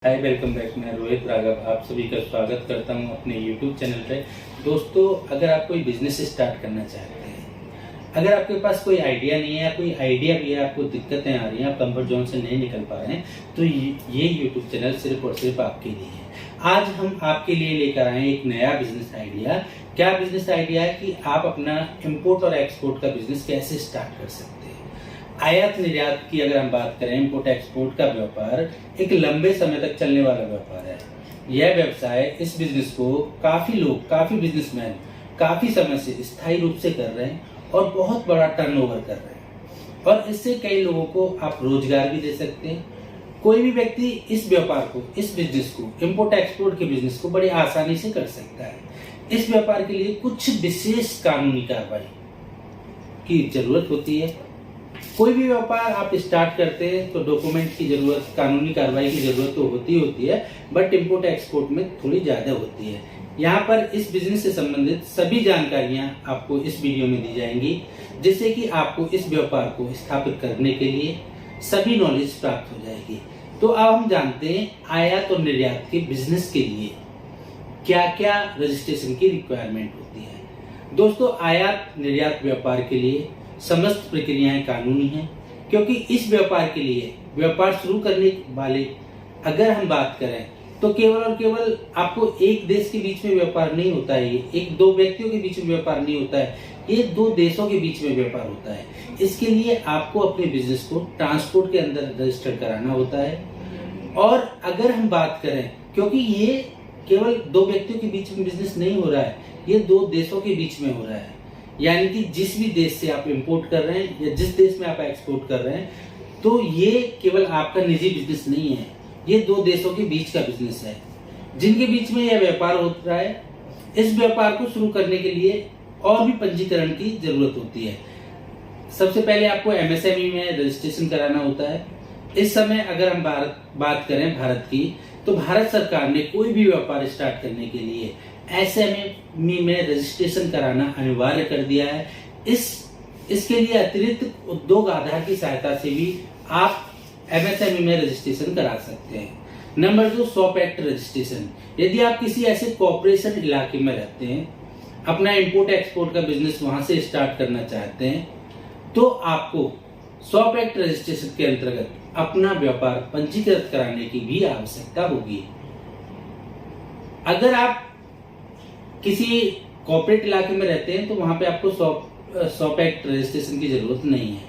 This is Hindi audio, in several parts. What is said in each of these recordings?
Hi welcome back. मैं रोहित राघव आप सभी का स्वागत करता हूं अपने YouTube चैनल पे। दोस्तों, अगर आप कोई बिजनेस स्टार्ट करना चाहते हैं, अगर आपके पास कोई आइडिया नहीं है या कोई आइडिया भी है, आपको दिक्कतें आ रही हैं, आप कंफर्ट जोन से नहीं निकल पा रहे हैं, तो ये YouTube चैनल सिर्फ और सिर्फ आपके लिए है। आज हम आपके लिए लेकर आए एक नया बिजनेस आइडिया। क्या बिजनेस आइडिया है कि आप अपना इम्पोर्ट और एक्सपोर्ट का बिजनेस कैसे स्टार्ट कर सकते हैं। आयात निर्यात की अगर हम बात करें, इम्पोर्ट एक्सपोर्ट का व्यापार एक लंबे समय तक चलने वाला व्यापार है। यह व्यवसाय, इस बिजनेस को काफी लोग, काफी बिजनेसमैन काफी समय से स्थायी रूप से कर रहे हैं और बहुत बड़ा टर्नओवर कर रहे हैं, और इससे कई लोगों को आप रोजगार भी दे सकते हैं। कोई भी व्यक्ति इस व्यापार को, इस बिजनेस को, इम्पोर्ट एक्सपोर्ट के बिजनेस को बड़ी आसानी से कर सकता है। इस व्यापार के लिए कुछ विशेष कानूनी कार्रवाई की जरूरत होती है। कोई भी व्यापार आप स्टार्ट करते हैं तो डॉक्यूमेंट की जरूरत, कानूनी कार्रवाई की जरूरत तो होती है, बट इम्पोर्ट एक्सपोर्ट में थोड़ी ज्यादा होती है। यहाँ पर इस बिजनेस से संबंधित सभी जानकारियां आपको इस वीडियो में दी जाएंगी, जिससे कि आपको इस व्यापार को स्थापित करने के लिए सभी नॉलेज प्राप्त हो जाएगी। तो अब हम जानते हैं आयात और निर्यात के बिजनेस के लिए क्या क्या रजिस्ट्रेशन की रिक्वायरमेंट होती है। दोस्तों, आयात निर्यात व्यापार के लिए समस्त प्रक्रियाएं कानूनी हैं, क्योंकि इस व्यापार के लिए, व्यापार शुरू करने वाले अगर हम बात करें, तो केवल और केवल आपको एक देश के बीच में व्यापार नहीं होता है, एक दो व्यक्तियों के बीच में व्यापार नहीं होता है, ये दो देशों के बीच में व्यापार होता है। इसके लिए आपको अपने बिजनेस को ट्रांसपोर्ट के अंदर रजिस्टर कराना होता है। और अगर हम बात करें, क्योंकि ये केवल दो व्यक्तियों के बीच में बिजनेस नहीं हो रहा है, ये दो देशों के बीच में हो रहा है, यानी कि जिस भी देश से आप इंपोर्ट कर रहे हैं या जिस देश में आप एक्सपोर्ट कर रहे हैं, तो ये केवल आपका निजी बिजनेस नहीं है, ये दो देशों के बीच का बिजनेस है, जिनके बीच में यह व्यापार हो रहा है। इस व्यापार को शुरू करने के लिए और भी पंजीकरण की जरूरत होती है। सबसे पहले आपको MSME में रजिस्ट्रेशन कराना होता है। इस समय अगर हम बात करें भारत की, तो भारत सरकार ने कोई भी व्यापार स्टार्ट करने के लिए SME में रजिस्ट्रेशन कराना अनिवार्य कर दिया है। इसके लिए अतिरिक्त उद्योग आधार की सहायता से भी आप MSME में रजिस्ट्रेशन करा सकते हैं। Number 2, shop act registration. यदि आप किसी ऐसे कॉर्पोरेशन इलाके में रहते हैं, अपना इंपोर्ट एक्सपोर्ट का बिजनेस वहां से स्टार्ट करना चाहते हैं, तो आपको शॉप एक्ट रजिस्ट्रेशन के अंतर्गत अपना व्यापार पंजीकृत कराने की भी आवश्यकता होगी। अगर आप किसी कॉर्पोरेट इलाके में रहते हैं, तो वहां पे आपको शॉप एक्ट रजिस्ट्रेशन की जरूरत नहीं है।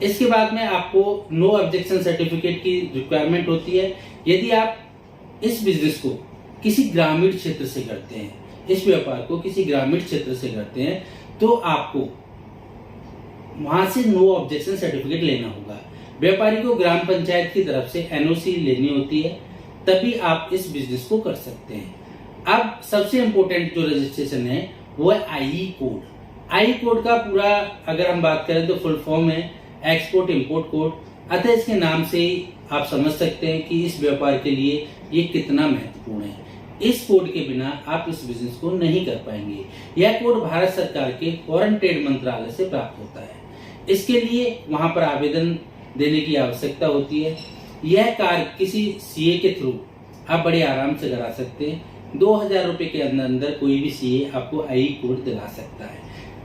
इसके बाद में आपको नो ऑब्जेक्शन सर्टिफिकेट की रिक्वायरमेंट होती है। यदि आप इस बिजनेस को किसी ग्रामीण क्षेत्र से करते हैं, इस व्यापार को किसी ग्रामीण क्षेत्र से करते हैं, तो आपको वहां से नो ऑब्जेक्शन सर्टिफिकेट लेना होगा। व्यापारी को ग्राम पंचायत की तरफ से NOC लेनी होती है, तभी आप इस बिजनेस को कर सकते हैं। अब सबसे इम्पोर्टेंट जो रजिस्ट्रेशन है वो है IE कोड। IE कोड का पूरा अगर हम बात करें तो फुल फॉर्म है एक्सपोर्ट इंपोर्ट कोड। अतः इसके नाम से ही आप समझ सकते हैं कि इस व्यापार के लिए ये कितना महत्वपूर्ण है। इस कोड के बिना आप इस बिजनेस को नहीं कर पाएंगे। यह कोड भारत सरकार के फॉरेन ट्रेड मंत्रालय से प्राप्त होता है। इसके लिए वहां पर आवेदन देने की आवश्यकता होती है। यह कार्य किसी CA के थ्रू आप बड़े आराम से करा सकते हैं। 2000 रुपए के अंदर कोई भी CA आपको IE कोड दिला सकता है।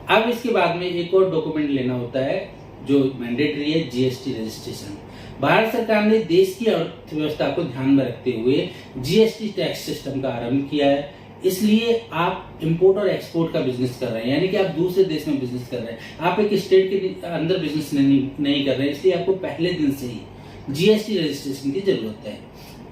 अब इसके बाद में एक और डॉक्यूमेंट लेना होता है जो मैंडेटरी है, GST रजिस्ट्रेशन। भारत सरकार ने देश की अर्थव्यवस्था को ध्यान में रखते हुए GST टैक्स सिस्टम का आरंभ किया है। इसलिए आप इंपोर्ट और एक्सपोर्ट का बिजनेस कर रहे हैं, यानी कि आप दूसरे देश में बिजनेस कर रहे हैं, आप एक स्टेट के अंदर बिजनेस नहीं कर रहे हैं, इसलिए आपको पहले दिन से ही GST रजिस्ट्रेशन की जरूरत है।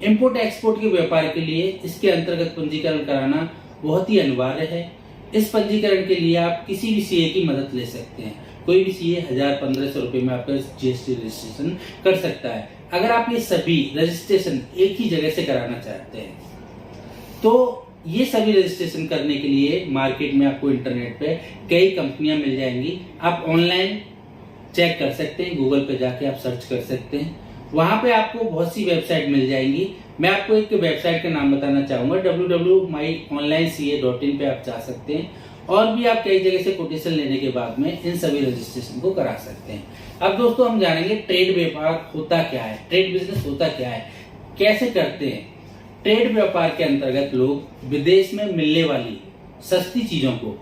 इंपोर्ट एक्सपोर्ट के व्यापार के लिए इसके अंतर्गत पंजीकरण कराना बहुत ही अनिवार्य है। इस पंजीकरण के लिए आप किसी भी CA की मदद ले सकते हैं। कोई भी CA 1000-1500 रुपए में आपका GST रजिस्ट्रेशन कर सकता है। अगर आप ये सभी रजिस्ट्रेशन एक ही जगह से कराना चाहते हैं, तो ये सभी रजिस्ट्रेशन करने के लिए मार्केट में आपको इंटरनेट पे कई कंपनियां मिल जाएंगी। आप ऑनलाइन चेक कर सकते हैं, गूगल पे जाके आप सर्च कर सकते हैं, वहां पे आपको बहुत सी वेबसाइट मिल जाएंगी। मैं आपको एक वेबसाइट का नाम बताना चाहूंगा, www.myonlineca.in पे आप जा सकते हैं, और भी आप कई जगह से कोटेशन लेने के बाद में इन सभी रजिस्ट्रेशन को करा सकते हैं। अब दोस्तों, हम जानेंगे ट्रेड व्यापार होता क्या है, ट्रेड बिजनेस होता क्या है, कैसे करते हैं। ट्रेड व्यापार के अंतर्गत लोग विदेश में मिलने वाली सस्ती चीजों को,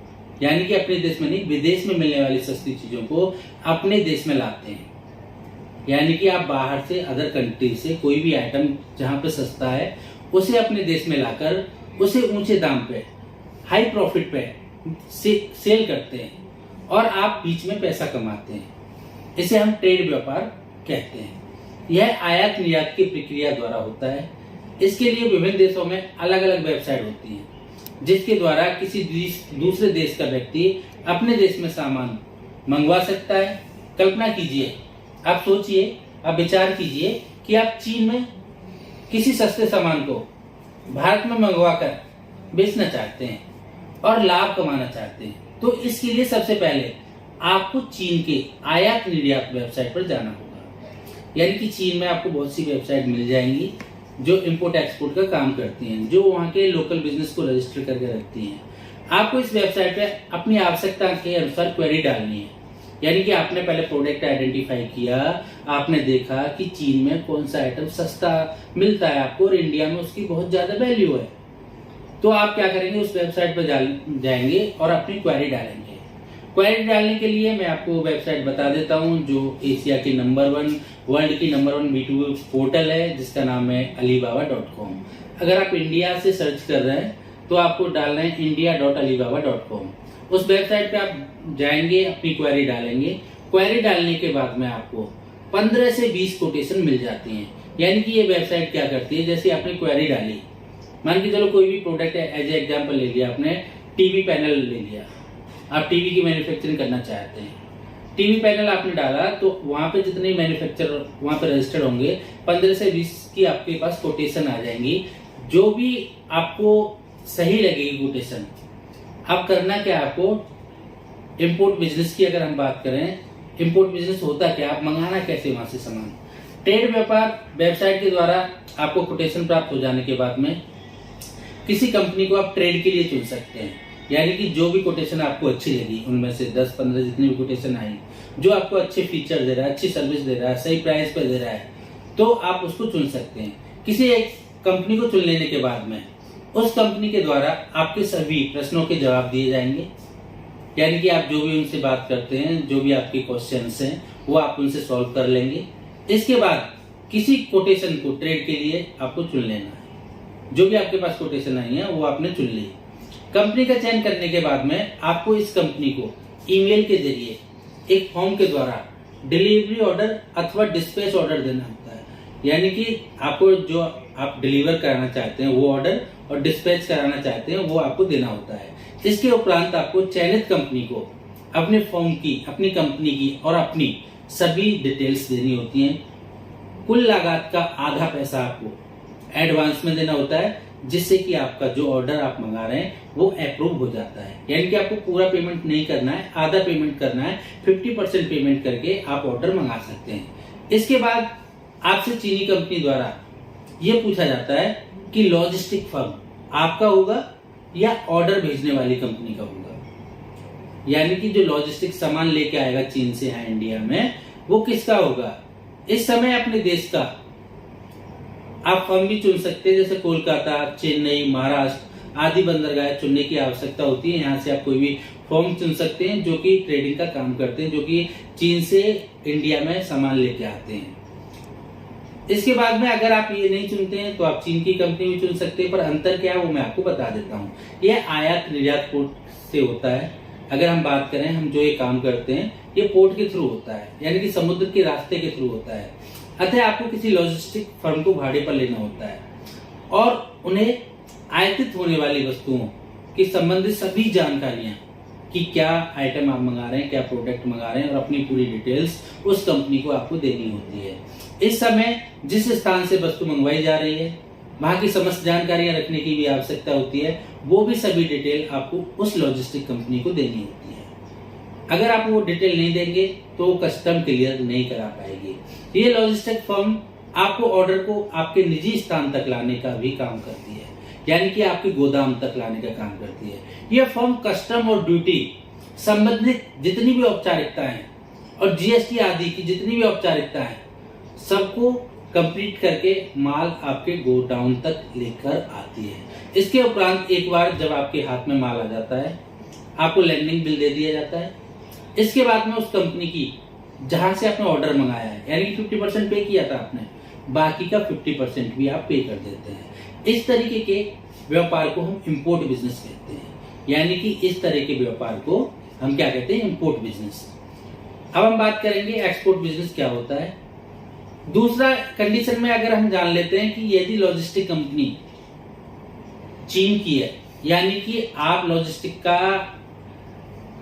यानी कि अपने देश में नहीं, विदेश में मिलने वाली सस्ती चीजों को अपने देश में लाते हैं। यानी कि आप बाहर से, अदर कंट्री से कोई भी आइटम जहां पे सस्ता है उसे अपने देश में लाकर उसे ऊंचे दाम पे, हाई प्रॉफिट पे सेल करते हैं और आप बीच में पैसा कमाते हैं। इसे हम ट्रेड व्यापार कहते हैं। यह आयात निर्यात की प्रक्रिया द्वारा होता है। इसके लिए विभिन्न देशों में अलग अलग वेबसाइट होती है जिसके द्वारा किसी दूसरे देश का व्यक्ति अपने देश में सामान मंगवा सकता है। कल्पना कीजिए, आप सोचिए, आप विचार कीजिए कि आप चीन में किसी सस्ते सामान को भारत में मंगवाकर बेचना चाहते हैं और लाभ कमाना चाहते हैं, तो इसके लिए सबसे पहले आपको चीन के आयात निर्यात वेबसाइट पर जाना होगा। यानी कि चीन में आपको बहुत सी वेबसाइट मिल जाएंगी जो इंपोर्ट एक्सपोर्ट का काम करती हैं, जो वहाँ के लोकल बिजनेस को रजिस्टर करके रखती हैं। आपको इस वेबसाइट पे अपनी आवश्यकता के अनुसार क्वेरी डालनी है। यानी कि आपने पहले प्रोडक्ट आइडेंटिफाई किया, आपने देखा कि चीन में कौन सा आइटम सस्ता मिलता है आपको और इंडिया में उसकी बहुत ज्यादा वैल्यू है, तो आप क्या करेंगे, उस वेबसाइट पर जाएंगे और अपनी क्वेरी डालेंगे। क्वेरी डालने के लिए मैं आपको वेबसाइट बता देता हूं जो एशिया की नंबर 1, वर्ल्ड की नंबर 1 B2B पोर्टल है, जिसका नाम है alibaba.com। अगर आप इंडिया से सर्च कर रहे हैं तो आपको डालना है india.alibaba.com। उस वेबसाइट पे आप जाएंगे, अपनी क्वेरी डालेंगे। क्वेरी डालने के बाद में आपको 15 से 20 कोटेशन मिल जाती हैं। यानी कि ये वेबसाइट क्या करती है, जैसे आपने क्वेरी डाली, मान के चलो कोई भी प्रोडक्ट है, एज ए एग्जाम्पल ले लिया आपने, टीवी पैनल ले लिया, आप टीवी की मैन्युफैक्चरिंग करना चाहते हैं, टीवी पैनल आपने डाला तो वहां पे जितने मैन्युफैक्चरर वहां पे रजिस्टर्ड होंगे 15 से 20 की आपके पास कोटेशन आ जाएंगी। जो भी आपको सही लगेगी कोटेशन, अब करना क्या आपको, इंपोर्ट बिजनेस की अगर हम बात करें, इंपोर्ट बिजनेस होता क्या, आप मंगाना कैसे वहां से सामान। ट्रेड व्यापार वेबसाइट के द्वारा आपको कोटेशन प्राप्त हो जाने के बाद में किसी कंपनी को आप ट्रेड के लिए चुन सकते हैं। यानी कि जो भी कोटेशन आपको अच्छी लगी, उनमें से 10-15 जितनी भी कोटेशन आई, जो आपको अच्छे फीचर दे रहा है, अच्छी सर्विस दे रहा है, सही प्राइस पे दे रहा है, तो आप उसको चुन सकते हैं। किसी एक कंपनी को चुन लेने के बाद में उस कंपनी के द्वारा आपके सभी प्रश्नों के जवाब दिए जाएंगे। यानी कि आप जो भी उनसे बात करते हैं, जो भी आपके क्वेश्चंस हैं, वो आप उनसे सॉल्व कर लेंगे। इसके बाद किसी कोटेशन को ट्रेड के लिए आपको चुन लेना है। जो भी आपके पास कोटेशन आई है वो आपने चुन ली। कंपनी का चयन करने के बाद में आपको इस कंपनी को ईमेल के जरिए एक फॉर्म के द्वारा डिलीवरी ऑर्डर अथवा डिस्पैच ऑर्डर देना होता है। यानी कि आपको जो आप डिलीवर कराना चाहते हैं वो ऑर्डर और डिस्पैच कराना चाहते हैं वो आपको देना होता है। इसके उपरांत आपको चयनित कंपनी को अपने फॉर्म की, अपनी कंपनी की और अपनी सभी डिटेल्स देनी होती हैं। कुल लागत का आधा पैसा आपको एडवांस में देना होता है, जिससे कि आपका जो ऑर्डर आप मंगा रहे हैं वो अप्रूव हो जाता है। यानी कि आपको पूरा पेमेंट नहीं करना है, आधा पेमेंट करना है। 50% पेमेंट करके आप ऑर्डर मंगा सकते हैं। इसके बाद आपसे चीनी कंपनी द्वारा ये पूछा जाता है कि लॉजिस्टिक फर्म आपका होगा या ऑर्डर भेजने वाली कंपनी का होगा। यानी कि जो लॉजिस्टिक सामान लेके आएगा चीन से यहाँ इंडिया में, वो किसका होगा। इस समय अपने देश का आप फर्म भी चुन सकते हैं, जैसे कोलकाता, चेन्नई, महाराष्ट्र आदि बंदरगाह चुनने की आवश्यकता होती है। यहाँ से आप कोई भी फर्म चुन सकते हैं जो कि ट्रेडिंग का काम करते हैं, जो कि चीन से इंडिया में सामान लेके आते हैं। इसके बाद में अगर आप ये नहीं चुनते हैं तो आप चीन की कंपनी भी चुन सकते हैं, पर अंतर क्या है वो मैं आपको बता देता हूँ। यह आयात निर्यात पोर्ट से होता है। अगर हम बात करें, हम जो ये काम करते हैं ये पोर्ट के थ्रू होता है, यानी कि समुद्र के रास्ते के थ्रू होता है। अतः आपको किसी लॉजिस्टिक फर्म को भाड़े पर लेना होता है और उन्हें आयातित होने वाली वस्तुओं की संबंधित सभी जानकारियां कि क्या आइटम आप मंगा रहे हैं, क्या प्रोडक्ट मंगा रहे हैं, और अपनी पूरी डिटेल्स उस कंपनी को आपको देनी होती है। इस समय जिस स्थान से वस्तु मंगवाई जा रही है वहां की समस्त जानकारियां रखने की भी आवश्यकता होती है। वो भी सभी डिटेल आपको उस लॉजिस्टिक कंपनी को देनी होती है। अगर आप वो डिटेल नहीं देंगे तो वो कस्टम क्लियर नहीं करा पाएगी। ये लॉजिस्टिक फर्म आपको ऑर्डर को आपके निजी स्थान तक लाने का भी काम करती है, यानी कि आपके गोदाम तक लाने का काम करती है। यह फर्म कस्टम और ड्यूटी संबंधित जितनी भी औपचारिकताएं और जीएसटी आदि की जितनी भी औपचारिकताएं सबको कंप्लीट करके माल आपके गोडाउन तक लेकर आती है। इसके उपरांत एक बार जब आपके हाथ में माल आ जाता है, आपको लैंडिंग बिल दे दिया जाता है। इसके बाद में उस कंपनी की जहां से आपने ऑर्डर मंगाया है, यानी 50% पे किया था आपने, बाकी का 50% भी आप पे कर देते हैं। इस तरीके के व्यापार को हम इंपोर्ट बिजनेस कहते हैं, यानी कि इस तरह के व्यापार को हम क्या कहते हैं, इंपोर्ट बिजनेस। अब हम बात करेंगे एक्सपोर्ट बिजनेस क्या होता है। दूसरा कंडीशन में अगर हम जान लेते हैं कि यदि लॉजिस्टिक कंपनी चीन की है, यानी कि आप लॉजिस्टिक का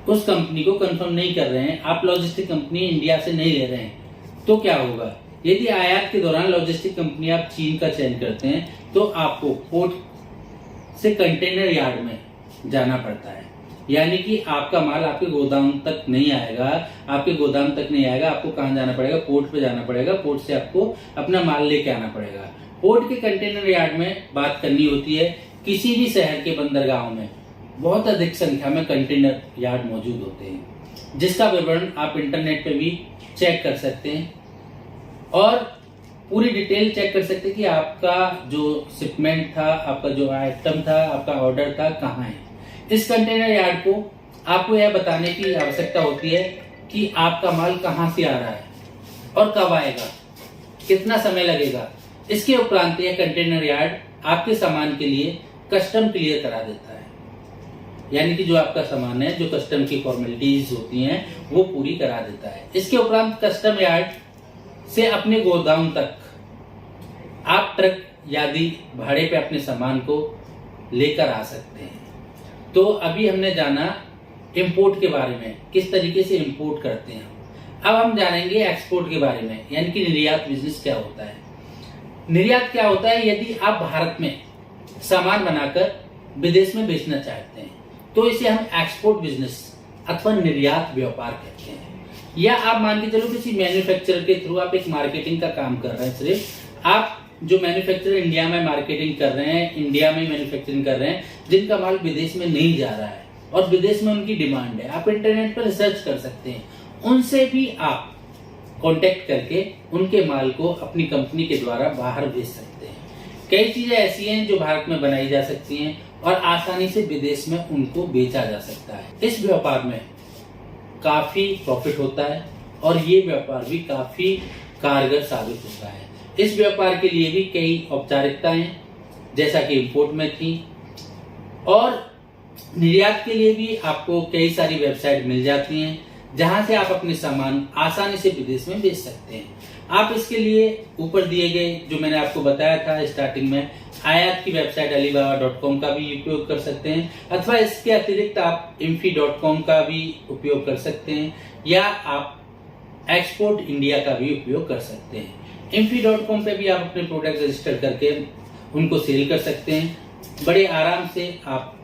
उस कंपनी को कंफर्म नहीं कर रहे हैं, आप लॉजिस्टिक कंपनी इंडिया से नहीं ले रहे हैं, तो क्या होगा। यदि आयात के दौरान लॉजिस्टिक कंपनी आप चीन का चयन करते हैं तो आपको पोर्ट से कंटेनर यार्ड में जाना पड़ता है, यानी कि आपका माल आपके गोदाम तक नहीं आएगा। आपको कहां जाना पड़ेगा, पोर्ट पे जाना पड़ेगा। पोर्ट से आपको अपना माल लेके आना पड़ेगा। पोर्ट के कंटेनर यार्ड में बात करनी होती है। किसी भी शहर के बंदरगाहों में बहुत अधिक संख्या में कंटेनर यार्ड मौजूद होते हैं, जिसका विवरण आप इंटरनेट पे भी चेक कर सकते हैं और पूरी डिटेल चेक कर सकते हैं कि आपका जो शिपमेंट था, आपका जो आइटम था, आपका ऑर्डर था, कहाँ है। इस कंटेनर यार्ड को आपको यह बताने की आवश्यकता होती है कि आपका माल कहाँ से आ रहा है और कब आएगा, कितना समय लगेगा। इसके उपरांत यह कंटेनर यार्ड आपके सामान के लिए कस्टम क्लियर करा देता है, यानी कि जो आपका सामान है, जो कस्टम की फॉर्मेलिटीज होती हैं, वो पूरी करा देता है। इसके उपरांत कस्टम यार्ड से अपने गोदाम तक आप ट्रक यादी भाड़े पे अपने सामान को लेकर आ सकते हैं। तो अभी हमने जाना इंपोर्ट के बारे में, किस तरीके से इंपोर्ट करते हैं। अब हम जानेंगे एक्सपोर्ट के बारे में, यानी कि निर्यात बिजनेस क्या होता है। निर्यात क्या होता है, यदि आप भारत में सामान बनाकर विदेश में बेचना चाहते हैं तो इसे हम एक्सपोर्ट बिजनेस अथवा निर्यात व्यापार कहते हैं। या आप मान के चलो किसी मैन्युफैक्चरर के थ्रू आप एक मार्केटिंग का काम कर रहे हैं। सिर्फ आप जो मैन्युफैक्चरर इंडिया में मार्केटिंग कर रहे हैं, इंडिया में मैन्युफैक्चरिंग कर रहे हैं, जिनका माल विदेश में नहीं जा रहा है और विदेश में उनकी डिमांड है, आप इंटरनेट पर रिसर्च कर सकते हैं। उनसे भी आप कांटेक्ट करके उनके माल को अपनी कंपनी के द्वारा बाहर भेज सकते हैं। कई चीजें ऐसी हैं जो भारत में बनाई जा सकती हैं और आसानी से विदेश में उनको बेचा जा सकता है। इस व्यापार में काफी प्रॉफिट होता है और ये व्यापार भी काफी कारगर साबित होता है। इस व्यापार के लिए भी कई औपचारिकताएं जैसा कि इंपोर्ट में थी, और निर्यात के लिए भी आपको कई सारी वेबसाइट मिल जाती हैं जहां से आप अपने सामान आसानी से विदेश में बेच सकते हैं। आप इसके लिए ऊपर दिए गए जो मैंने आपको बताया था स्टार्टिंग में, आयात की वेबसाइट alibaba.com का भी उपयोग कर सकते हैं, अथवा इसके अतिरिक्त आप imfi.com का भी उपयोग कर सकते हैं, या आप एक्सपोर्ट इंडिया का भी उपयोग कर सकते हैं। imfi.com पे भी आप अपने प्रोडक्ट रजिस्टर करके उनको सेल कर सकते हैं। बड़े आराम से आप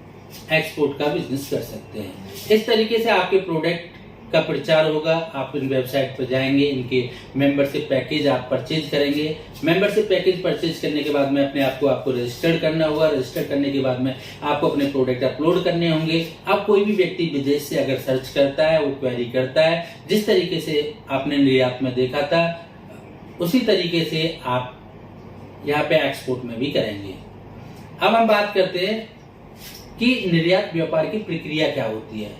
एक्सपोर्ट का बिजनेस कर सकते हैं। इस तरीके से आपके प्रोडक्ट का प्रचार होगा। आप इन वेबसाइट पर जाएंगे, इनके मेंबरशिप पैकेज आप परचेज करेंगे। मेंबरशिप पैकेज परचेज करने के बाद में अपने आप को आपको रजिस्टर्ड करना होगा। रजिस्टर करने के बाद में आपको अपने प्रोडक्ट अपलोड करने होंगे। अब कोई भी व्यक्ति विदेश से अगर सर्च करता है, वो क्वेरी करता है, जिस तरीके से आपने निर्यात में देखा था, उसी तरीके से आप यहाँ पे एक्सपोर्ट में भी करेंगे। अब हम बात करते हैं कि निर्यात व्यापार की प्रक्रिया क्या होती है।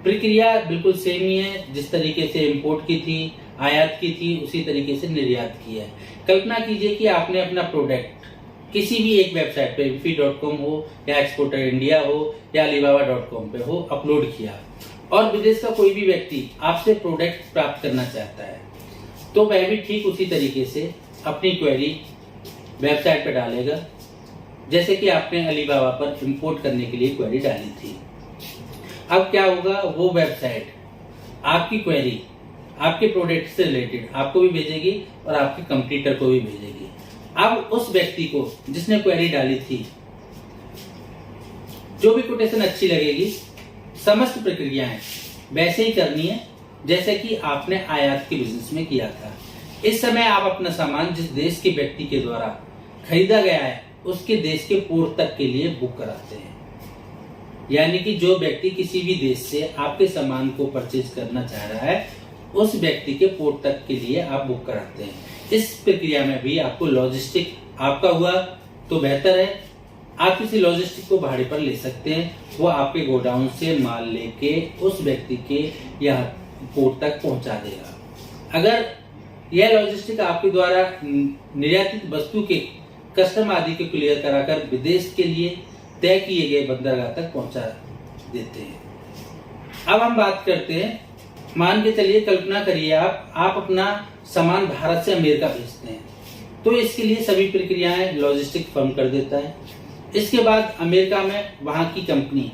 प्रक्रिया बिल्कुल सेम ही है, जिस तरीके से इंपोर्ट की थी, आयात की थी, उसी तरीके से निर्यात की है। कल्पना कीजिए कि आपने अपना प्रोडक्ट किसी भी एक वेबसाइट पे, imfi.com हो या एक्सपोर्टर इंडिया हो या alibaba.com पे हो, अपलोड किया, और विदेश का कोई भी व्यक्ति आपसे प्रोडक्ट प्राप्त करना चाहता है, तो वह भी ठीक उसी तरीके से अपनी क्वेरी वेबसाइट पे डालेगा, जैसे कि आपने अलीबाबा पर इंपोर्ट करने के लिए क्वेरी डाली थी। अब क्या होगा, वो वेबसाइट आपकी क्वेरी आपके प्रोडक्ट से रिलेटेड आपको भी भेजेगी और आपके कंपटीटर को भी भेजेगी। अब उस व्यक्ति को जिसने क्वेरी डाली थी, जो भी कोटेशन अच्छी लगेगी, समस्त प्रक्रियाएं वैसे ही करनी है जैसे कि आपने आयात के बिजनेस में किया था। इस समय आप अपना सामान जिस देश के व्यक्ति के द्वारा खरीदा गया है, उसके देश के पोर्ट तक के लिए बुक कराते हैं। यानी कि जो व्यक्ति किसी भी देश से आपके सामान को परचेज करना चाह रहा है, उस व्यक्ति के पोर्ट तक के लिए आप बुक कराते हैं। इस प्रक्रिया में भी आपको लॉजिस्टिक आपका हुआ तो बेहतर है। आप किसी लॉजिस्टिक को भाड़े पर ले सकते हैं, वो आपके गोडाउन से माल लेके उस व्यक्ति के यहाँ पोर्ट तक पहुंचा देगा। अगर यह लॉजिस्टिक आपके द्वारा निर्यातित वस्तु के कस्टम आदि के क्लियर कराकर विदेश के लिए तय किए गए बंदरगाह तक पहुंचा देते हैं। अब हम बात करते हैं, मान के चलिए, कल्पना करिए आप अपना सामान भारत से अमेरिका भेजते हैं, तो इसके लिए सभी प्रक्रियाएं लॉजिस्टिक फर्म कर देता है। इसके बाद अमेरिका में वहां की कंपनी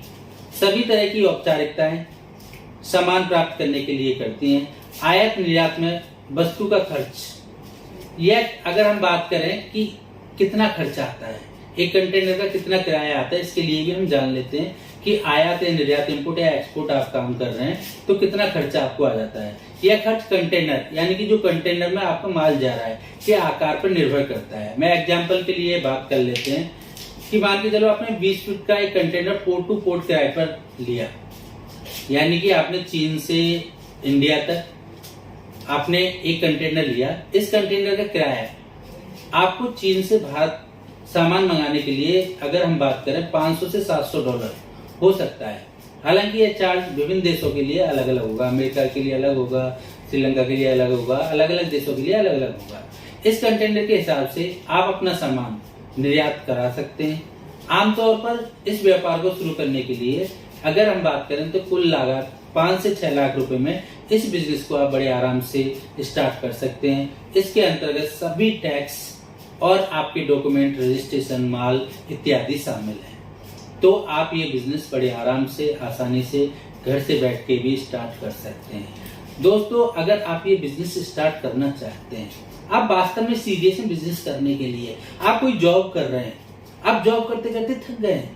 सभी तरह की औपचारिकताएं सामान प्राप्त करने के लिए करती हैं। आयात निर्यात में वस्तु का खर्च, यह अगर हम बात करें कि कितना खर्चा आता है, एक कंटेनर का कितना किराया आता है, इसके लिए भी हम जान लेते हैं कि आयात या निर्यात, इंपोर्ट या एक्सपोर्ट आप काम कर रहे हैं तो कितना खर्चा आपको आ जाता है। यह खर्च कंटेनर यानी कि जो कंटेनर में आपका माल जा रहा है के आकार पर निर्भर करता है। मैं एग्जांपल के लिए बात कर लेते हैं कि मान के चलो आपने 20 फीट का एक कंटेनर पोर्ट टू पोर्ट किराए पर लिया, यानी कि आपने चीन से इंडिया तक आपने एक कंटेनर लिया। इस कंटेनर का किराया आपको चीन से भारत सामान मंगाने के लिए अगर हम बात करें $500 से $700 हो सकता है। हालांकि यह चार्ज विभिन्न देशों के लिए अलग अलग होगा, अमेरिका के लिए अलग होगा, श्रीलंका के लिए अलग होगा, अलग अलग देशों के लिए अलग अलग होगा। इस कंटेनर के हिसाब से आप अपना सामान निर्यात करा सकते हैं। आमतौर पर इस व्यापार को शुरू करने के लिए अगर हम बात करें तो कुल लागत 5 से 6 लाख रुपए में इस बिजनेस को आप बड़े आराम से स्टार्ट कर सकते हैं। इसके अंतर्गत सभी टैक्स और आपके डॉक्यूमेंट, रजिस्ट्रेशन, माल इत्यादि शामिल है। तो आप ये बिजनेस बड़े आराम से, आसानी से घर से बैठ के भी स्टार्ट कर सकते हैं। दोस्तों, अगर आप ये बिजनेस स्टार्ट करना चाहते हैं, आप वास्तव में सीरियस हैं बिजनेस करने के लिए, आप कोई जॉब कर रहे हैं, आप जॉब करते करते थक गए हैं,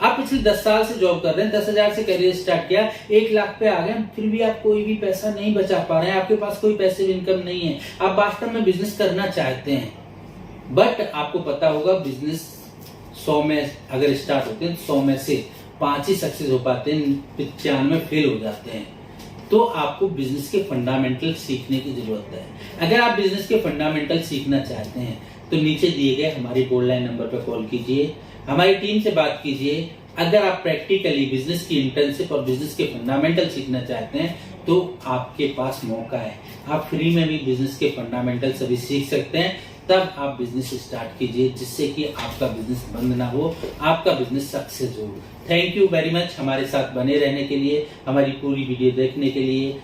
आप पिछले 10 साल से जॉब कर रहे हैं, 10,000 से करियर स्टार्ट किया, 1 लाख पे आ गए, फिर भी आप कोई भी पैसा नहीं बचा पा रहे हैं, आपके पास कोई पैसिव इनकम नहीं है, आप वास्तव में बिजनेस करना चाहते हैं, बट आपको पता होगा बिजनेस 100 में अगर स्टार्ट होते हैं 100 में से 5 ही सक्सेस हो पाते हैं, 95 फेल हो जाते हैं। तो आपको बिजनेस के फंडामेंटल सीखने की जरूरत है। अगर आप बिजनेस के फंडामेंटल सीखना चाहते हैं तो नीचे दिए गए हमारी बोल्ड लाइन नंबर पर कॉल कीजिए, हमारी टीम से बात कीजिए। अगर आप प्रैक्टिकली बिजनेस की इंटर्नशिप और बिजनेस के फंडामेंटल सीखना चाहते हैं तो आपके पास मौका है, आप फ्री में भी बिजनेस के फंडामेंटल सभी सीख सकते हैं। तब आप बिजनेस स्टार्ट कीजिए जिससे कि आपका बिजनेस बंद ना हो, आपका बिजनेस सक्सेस हो। थैंक यू वेरी मच हमारे साथ बने रहने के लिए, हमारी पूरी वीडियो देखने के लिए।